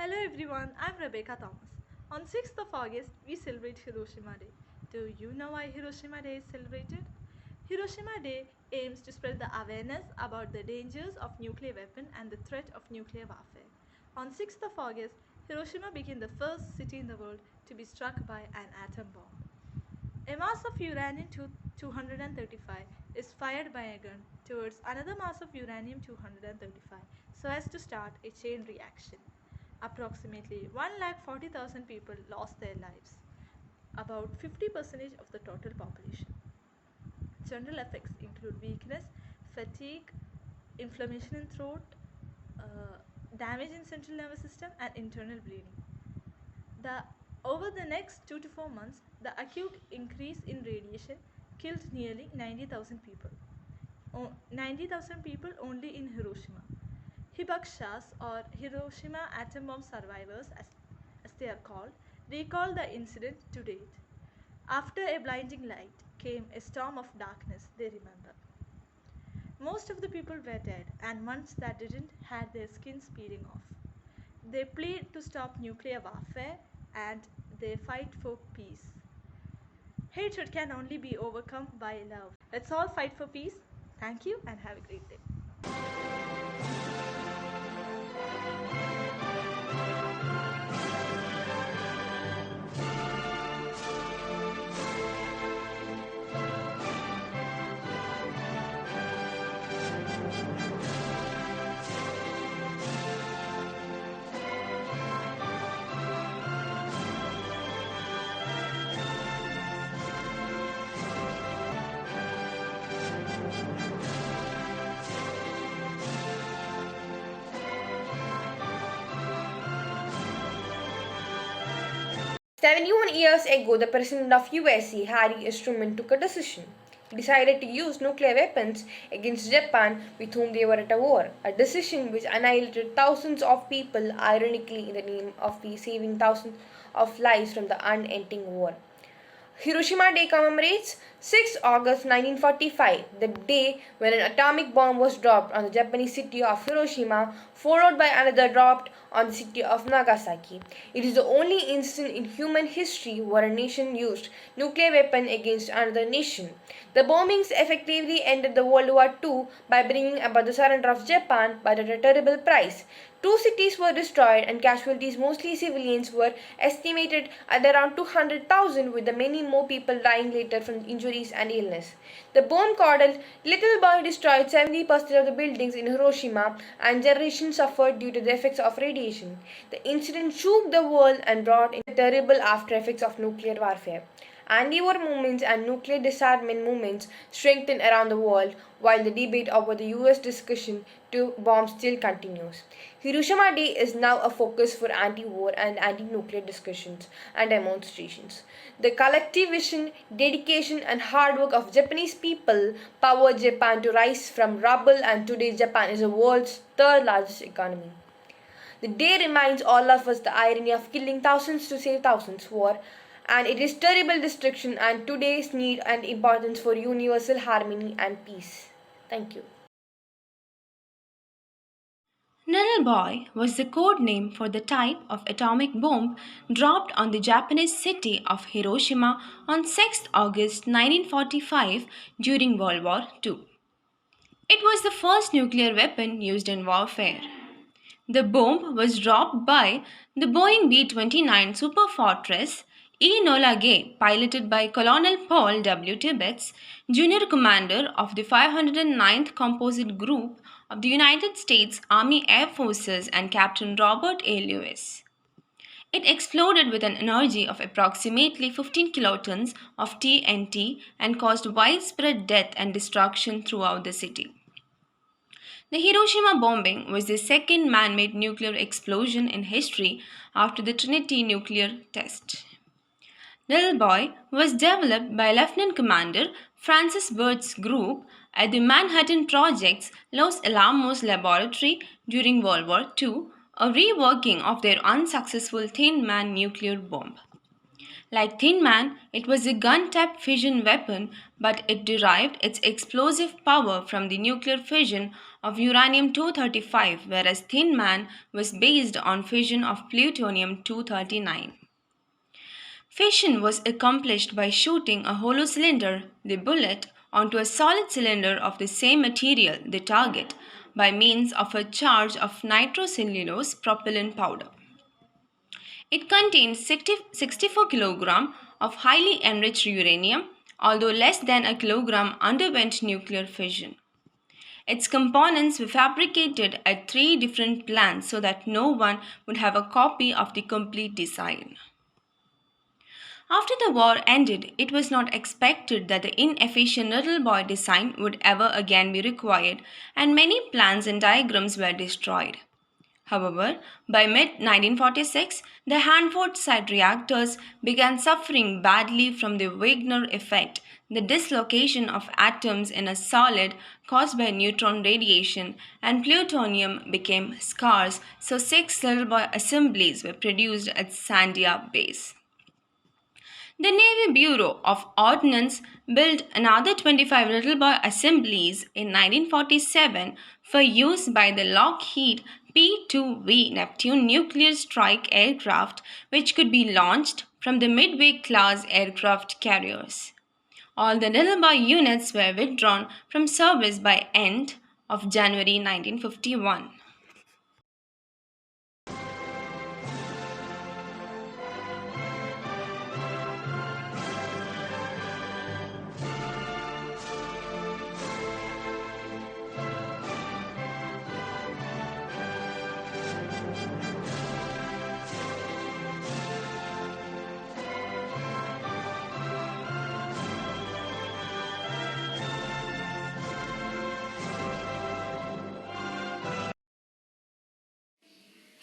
Hello everyone, I'm Rebecca Thomas. On 6th of August, we celebrate Hiroshima Day. Do you know why Hiroshima Day is celebrated? Hiroshima Day aims to spread the awareness about the dangers of nuclear weapon and the threat of nuclear warfare. On 6th of August, Hiroshima became the first city in the world to be struck by an atom bomb. A mass of uranium 235 is fired by a gun towards another mass of uranium 235 so as to start a chain reaction. Approximately 1,40,000 people lost their lives, about 50% of the total population. General effects include weakness, fatigue, inflammation in throat, damage in central nervous system, and internal bleeding. The Over the next 2 to 4 months, the acute increase in radiation killed nearly 90,000 people. 90,000 people only in Hiroshima. Hibakshas, or Hiroshima atom bomb survivors as they are called, recall the incident to date. After a blinding light came a storm of darkness, they remember. Most of the people were dead, and ones that didn't had their skins peeling off. They plead to stop nuclear warfare and they fight for peace. Hatred can only be overcome by love. Let's all fight for peace. Thank you and have a great day. 71 years ago, the president of USA, Harry S. Truman, took a decision. He decided to use nuclear weapons against Japan, with whom they were at a war, a decision which annihilated thousands of people, ironically in the name of saving thousands of lives from the unending war. Hiroshima Day commemorates 6 August 1945, the day when an atomic bomb was dropped on the Japanese city of Hiroshima, followed by another dropped on the city of Nagasaki. It is the only instance in human history where a nation used nuclear weapon against another nation. The bombings effectively ended the World War II by bringing about the surrender of Japan, but at a terrible price. Two cities were destroyed and casualties, mostly civilians, were estimated at around 200,000, with the many more people dying later from injuries and illness. The bomb-curdled little boy destroyed 70% of the buildings in Hiroshima, and generations suffered due to the effects of radiation. The incident shook the world and brought in the terrible after-effects of nuclear warfare. Anti-war movements and nuclear disarmament movements strengthened around the world, while the debate over the US discussion to bomb still continues. Hiroshima Day is now a focus for anti-war and anti-nuclear discussions and demonstrations. The collective vision, dedication, and hard work of Japanese people powered Japan to rise from rubble, and today Japan is the world's third largest economy. The day reminds all of us the irony of killing thousands to save thousands war, and it is terrible destruction and today's need and importance for universal harmony and peace. Thank you. Little Boy was the code name for the type of atomic bomb dropped on the Japanese city of Hiroshima on 6 August 1945 during World War II. It was the first nuclear weapon used in warfare. The bomb was dropped by the Boeing B 29 Superfortress Enola Gay, piloted by Colonel Paul W. Tibbets, junior commander of the 509th Composite Group of the United States Army Air Forces, and Captain Robert A. Lewis. It exploded with an energy of approximately 15 kilotons of TNT and caused widespread death and destruction throughout the city. The Hiroshima bombing was the second man made nuclear explosion in history after the Trinity nuclear test. Little Boy was developed by Lieutenant Commander Francis Bird's group at the Manhattan Project's Los Alamos laboratory during World War II, a reworking of their unsuccessful Thin Man nuclear bomb. Like Thin Man, it was a gun-type fission weapon, but it derived its explosive power from the nuclear fission of uranium-235, whereas Thin Man was based on fission of plutonium-239. Fission was accomplished by shooting a hollow cylinder, the bullet, onto a solid cylinder of the same material, the target, by means of a charge of nitrocellulose propellant powder. It contained 64 kg of highly enriched uranium, although less than a kilogram underwent nuclear fission. Its components were fabricated at 3 different plants so that no one would have a copy of the complete design. After the war ended, it was not expected that the inefficient Little Boy design would ever again be required, and many plans and diagrams were destroyed. However, by mid 1946, the Hanford site reactors began suffering badly from the Wigner effect, the dislocation of atoms in a solid caused by neutron radiation, and plutonium became scarce, so 6 Little Boy assemblies were produced at Sandia Base. The Navy Bureau of Ordnance built another 25 Little Boy assemblies in 1947 for use by the Lockheed P-2V Neptune nuclear strike aircraft, which could be launched from the Midway-class aircraft carriers. All the Little Boy units were withdrawn from service by end of January 1951.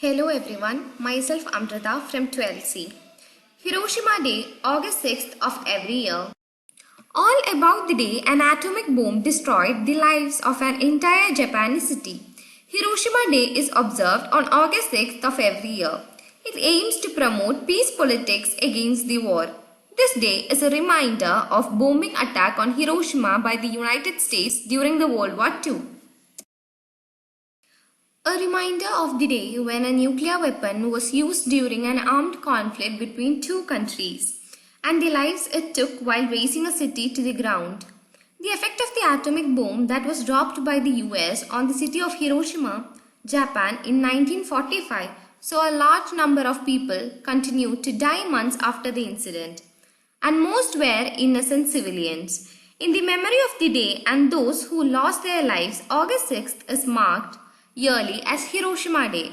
Hello everyone, myself Amrita from 12C. Hiroshima Day, August 6th of every year. All about the day an atomic bomb destroyed the lives of an entire Japanese city. Hiroshima Day is observed on August 6th of every year. It aims to promote peace politics against the war. This day is a reminder of bombing attack on Hiroshima by the United States during the World War II. A reminder of the day when a nuclear weapon was used during an armed conflict between two countries and the lives it took while razing a city to the ground. The effect of the atomic bomb that was dropped by the US on the city of Hiroshima, Japan in 1945 saw a large number of people continue to die months after the incident, and most were innocent civilians. In the memory of the day and those who lost their lives, August 6th is marked yearly as Hiroshima Day.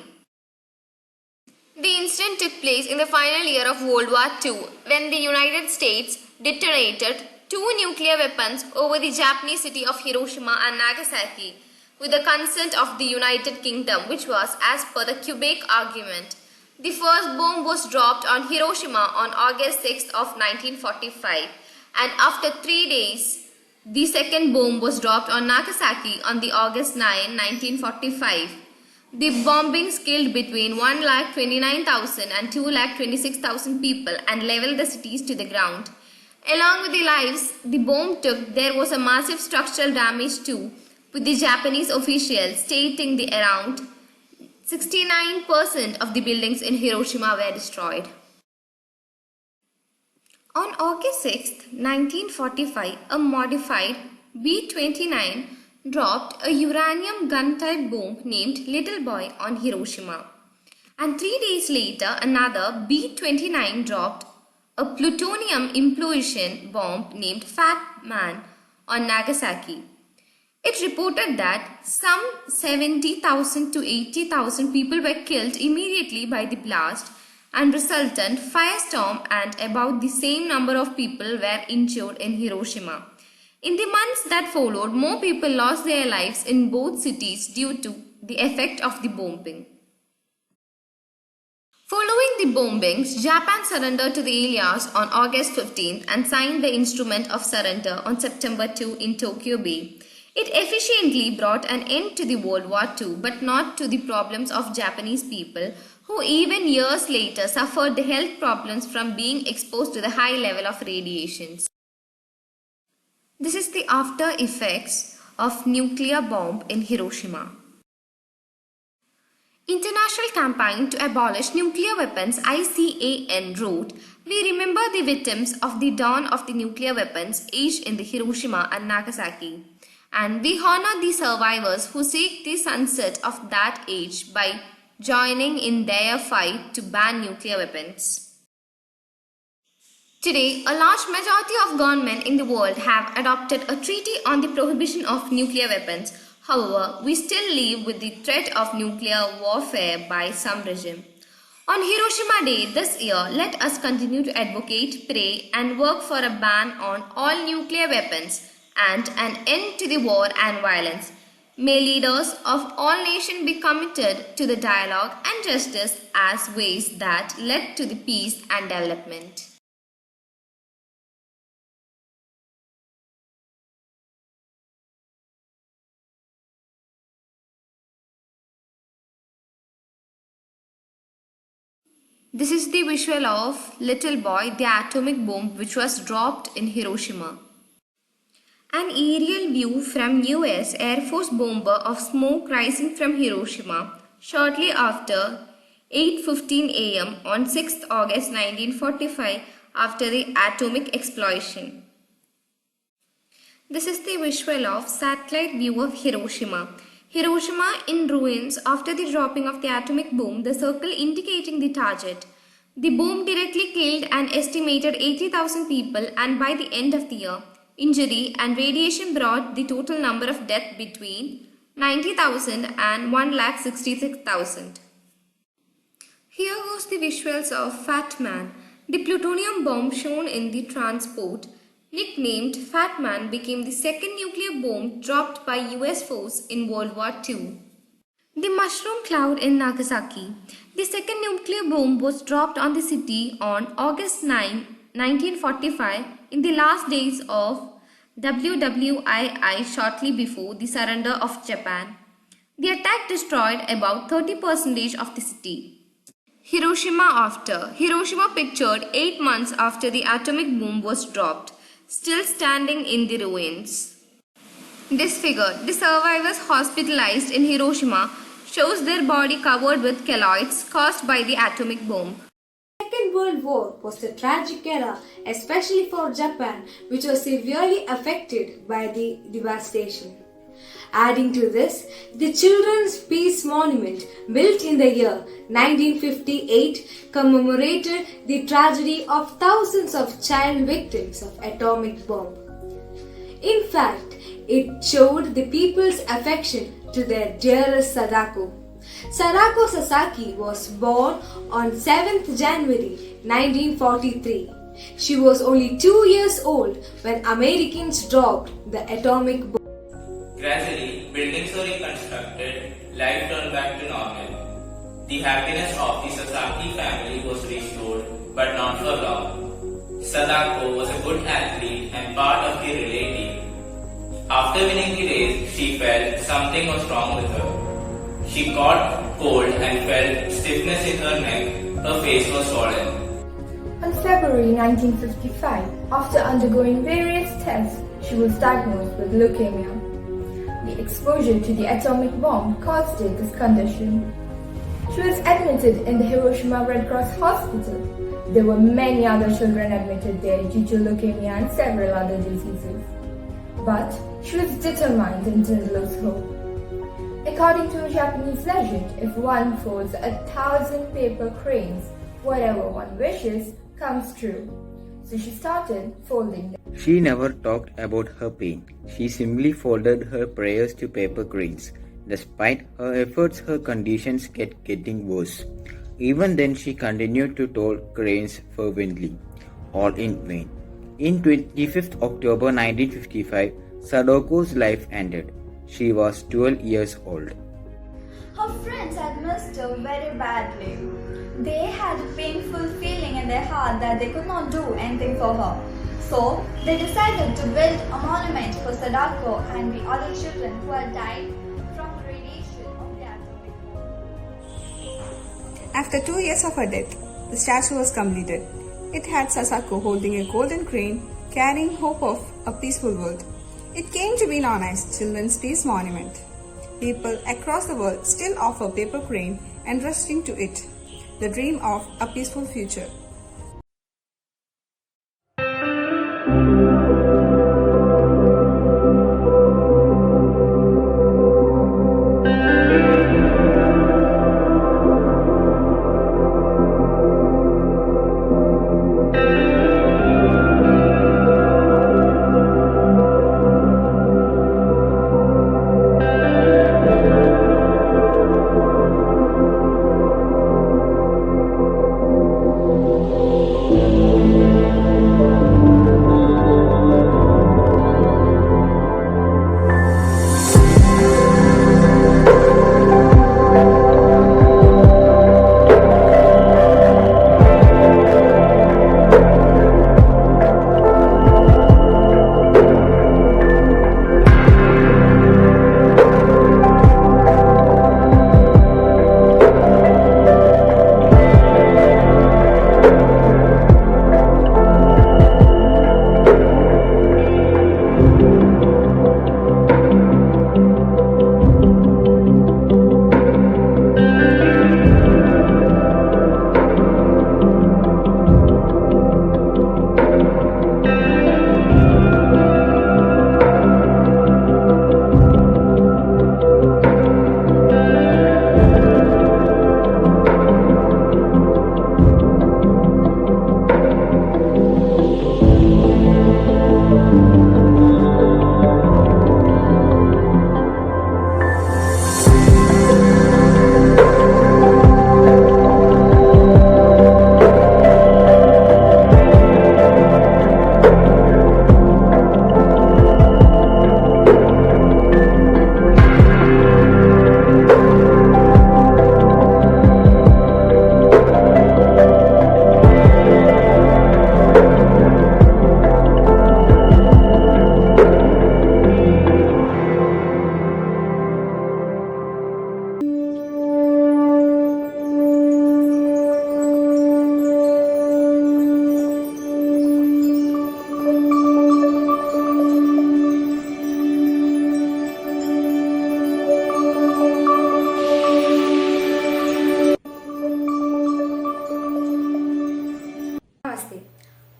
The incident took place in the final year of World War II when the United States detonated 2 nuclear weapons over the Japanese city of Hiroshima and Nagasaki with the consent of the United Kingdom, which was as per the Quebec Agreement. The first bomb was dropped on Hiroshima on August 6th of 1945, and after 3 days, the second bomb was dropped on Nagasaki on the August 9, 1945. The bombings killed between 1,29,000 and 2,26,000 people and leveled the cities to the ground. Along with the lives the bomb took, there was a massive structural damage too, with the Japanese officials stating that around 69% of the buildings in Hiroshima were destroyed. On August 6, 1945, a modified B-29 dropped a uranium gun-type bomb named Little Boy on Hiroshima. And 3 days later, another B-29 dropped a plutonium implosion bomb named Fat Man on Nagasaki. It reported that some 70,000 to 80,000 people were killed immediately by the blast and resultant firestorm, and about the same number of people were injured in Hiroshima. In the months that followed, more people lost their lives in both cities due to the effect of the bombing. Following the bombings, Japan surrendered to the Allies on August 15th and signed the Instrument of Surrender on September 2 in Tokyo Bay. It efficiently brought an end to the World War II, but not to the problems of Japanese people who even years later suffered the health problems from being exposed to the high level of radiations. This is the after effects of nuclear bomb in Hiroshima. International Campaign to Abolish Nuclear Weapons ICAN wrote, "We remember the victims of the dawn of the nuclear weapons age in the Hiroshima and Nagasaki, and we honor the survivors who seek the sunset of that age by joining in their fight to ban nuclear weapons." Today, a large majority of governments in the world have adopted a treaty on the prohibition of nuclear weapons. However, we still live with the threat of nuclear warfare by some regime. On Hiroshima Day this year, let us continue to advocate, pray, and work for a ban on all nuclear weapons and an end to the war and violence. May leaders of all nations be committed to the dialogue and justice as ways that lead to the peace and development. This is the visual of Little Boy, the atomic bomb which was dropped in Hiroshima. An aerial view from US Air Force bomber of smoke rising from Hiroshima shortly after 8:15 am on 6th August 1945 after the atomic explosion. This is the visual of satellite view of Hiroshima. Hiroshima in ruins after the dropping of the atomic bomb, the circle indicating the target. The bomb directly killed an estimated 80,000 people, and by the end of the year, injury and radiation brought the total number of deaths between 90,000 and 1,66,000. Here goes the visuals of Fat Man. The plutonium bomb shown in the transport, nicknamed Fat Man, became the second nuclear bomb dropped by US force in World War II. The mushroom cloud in Nagasaki. The second nuclear bomb was dropped on the city on August 9, 1945, in the last days of WWII shortly before the surrender of Japan. The attack destroyed about 30% of the city. Hiroshima after. Hiroshima pictured 8 months after the atomic bomb was dropped, still standing in the ruins. This figure, the survivors hospitalized in Hiroshima, shows their body covered with keloids caused by the atomic bomb. The Second World War was a tragic era, especially for Japan, which was severely affected by the devastation. Adding to this, the Children's Peace Monument, built in the year 1958, commemorated the tragedy of thousands of child victims of atomic bomb. In fact, it showed the people's affection to their dearest Sadako. Sadako Sasaki was born on 7th January 1943. She was only 2 years old when Americans dropped the atomic bomb. Gradually, buildings were reconstructed, life turned back to normal. The happiness of the Sasaki family was restored, but not for long. Sadako was a good athlete and part of the relay team. After winning the race, she felt something was wrong with her. She caught cold and felt stiffness in her neck. Her face was swollen. On February 1955, after undergoing various tests, she was diagnosed with leukemia. The exposure to the atomic bomb caused her this condition. She was admitted in the Hiroshima Red Cross Hospital. There were many other children admitted there due to leukemia and several other diseases. But she was determined and didn't lose hope. According to a Japanese legend, if one folds 1,000 paper cranes, whatever one wishes comes true. So she started folding them. She never talked about her pain. She simply folded her prayers to paper cranes. Despite her efforts, her conditions kept getting worse. Even then, she continued to toll cranes fervently, all in vain. In 25th October 1955, Sadako's life ended. She was 12 years old. Her friends had missed her very badly. They had a painful feeling in their heart that they could not do anything for her. So, they decided to build a monument for Sadako and the other children who had died from the radiation of the atomic bomb. After 2 years of her death, the statue was completed. It had Sasako holding a golden crane, carrying hope of a peaceful world. It came to be known as Children's Peace Monument. People across the world still offer paper crane entrusting to it the dream of a peaceful future.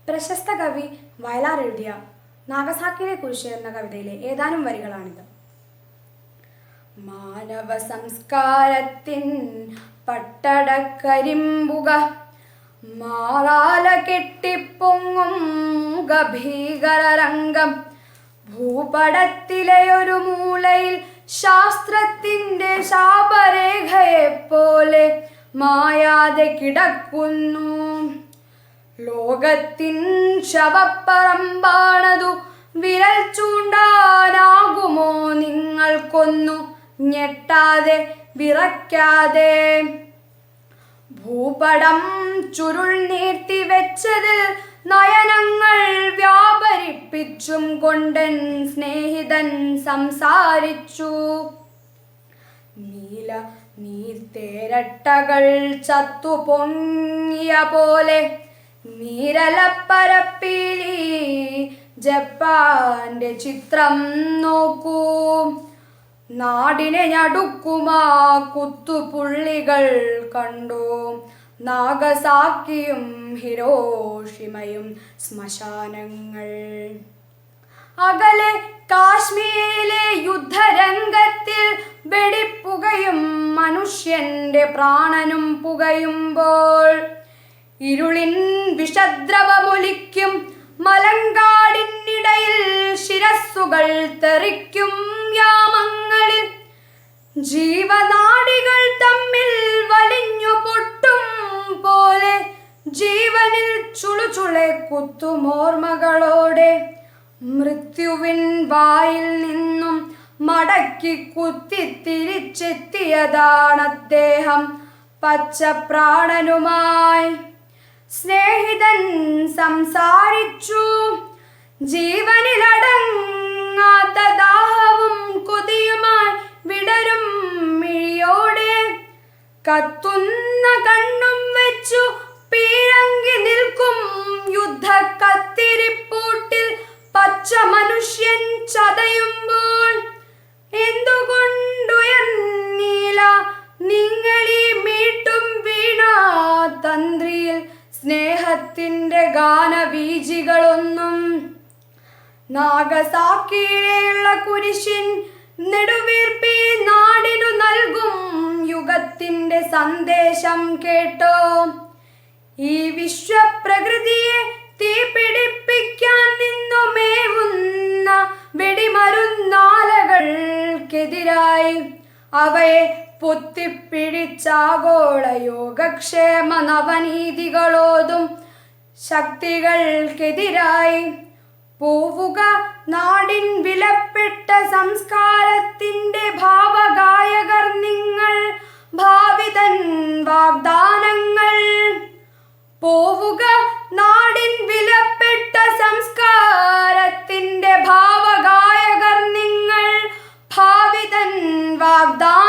പ്രശസ്ത കവി വയലാർ എഴുതിയ നാഗസാക്കിനെ കുറിച്ച് എന്ന കവിതയിലെ ഏതാനും വരികളാണിത്. മാനവ സംസ്കാരത്തിൻ പട്ടടക്കരിമ്പുക മാറാല കെട്ടിപ്പൊങ്ങും ഗഭീകരരംഗം ഭൂപടത്തിലെ ഒരു മൂലയിൽ ശാസ്ത്രത്തിൻ്റെ ശാപരേഖയെപ്പോലെ മായാതെ കിടക്കുന്നു. ലോകത്തിൻ ശവപ്പറമ്പാണതു, വിരൽ ചൂണ്ടാനാകുമോ നിങ്ങൾക്കൊന്നു ഞെട്ടാതെ വിറയ്ക്കാതെ. ഭൂപടം ചുരുൾ നീർത്തി വെച്ചതിൽ നയനങ്ങൾ വ്യാപരിപ്പിച്ചും കൊണ്ടൻ സ്നേഹിതൻ സംസാരിച്ചു. നീല നീർത്തേരട്ടകൾ ചത്തു പൊങ്ങിയ പോലെ നീരലപ്പരപ്പിലി ജപ്പാന്റെ ചിത്രം നോക്കൂ. നാടിനെ ഞടുക്കുമാ കുത്തുപുള്ളികൾ കണ്ടു. നാഗസാക്കിയും ഹിരോഷിമയും ശ്മശാനങ്ങൾ. അകലെ കാശ്മീരിലെ യുദ്ധരംഗത്തിൽ വെടിപ്പുകയും മനുഷ്യന്റെ പ്രാണനും പുകയുമ്പോൾ ഇരുളിൻ വിഷദ്രവമൊലിക്കും മലങ്കാടിനിടയിൽ ശിരസ്സുകൾ തെറിക്കും യാമങ്ങളിൽ. ജീവനാഡികൾ തമ്മിൽ വലിഞ്ഞു പൊട്ടും പോലെ ജീവനിൽ ചുളുചുളെ കുത്തുമോർമകളോടെ മൃത്യുവിൻ വായിൽ നിന്നും മടക്കി കുത്തി തിരിച്ചെത്തിയതാണദ്ദേഹം പച്ചപ്രാണനുമായി. സ്നേഹിതൻ സംസാരിച്ചു. ജീവനിലടങ്ങാത്ത ദാഹവും കൊതിയുമായി വിടരും മിഴിയോടെ കത്തുന്ന കണ്ണു ചതയുമ്പോൾ എന്തുകൊണ്ടുയർന്നീല നിങ്ങളീ മീട്ടും വീണ തന്ത്രിയിൽ സ്നേഹത്തിൻ്റെ ഗാനബീജികളൊന്നും. നാഗസാക്കിയിലുള്ള കുരിശിൻ നെടുവീർപ്പി നാടിനു നൽകും യുഗത്തിൻ്റെ സന്ദേശം കേട്ടോ. ഈ വിശ്വപ്രകൃതിയെ തീപിടിപ്പിക്കാൻ നിന്നുമേവുന്ന വെടിമരുന്നാലകൾക്കെതിരായി അവയെ പൊത്തിപ്പിടിച്ചാഗോള യോഗക്ഷേമ നവനീതികളോതും ശക്തികൾക്കെതിരായി പോവുക നാടിൻ വിലപ്പെട്ട സംസ്കാരത്തിൻ്റെ ഭാവഗായകർ നിങ്ങൾ. ഭാവിതൻ വാഗ്ദാനങ്ങൾ പോവുക നാടിൻ വിലപ്പെട്ട സംസ്കാരത്തിൻ്റെ ഭാവഗായകർ നിങ്ങൾ. ഭാവിതൻ വാഗ്ദാനങ്ങൾ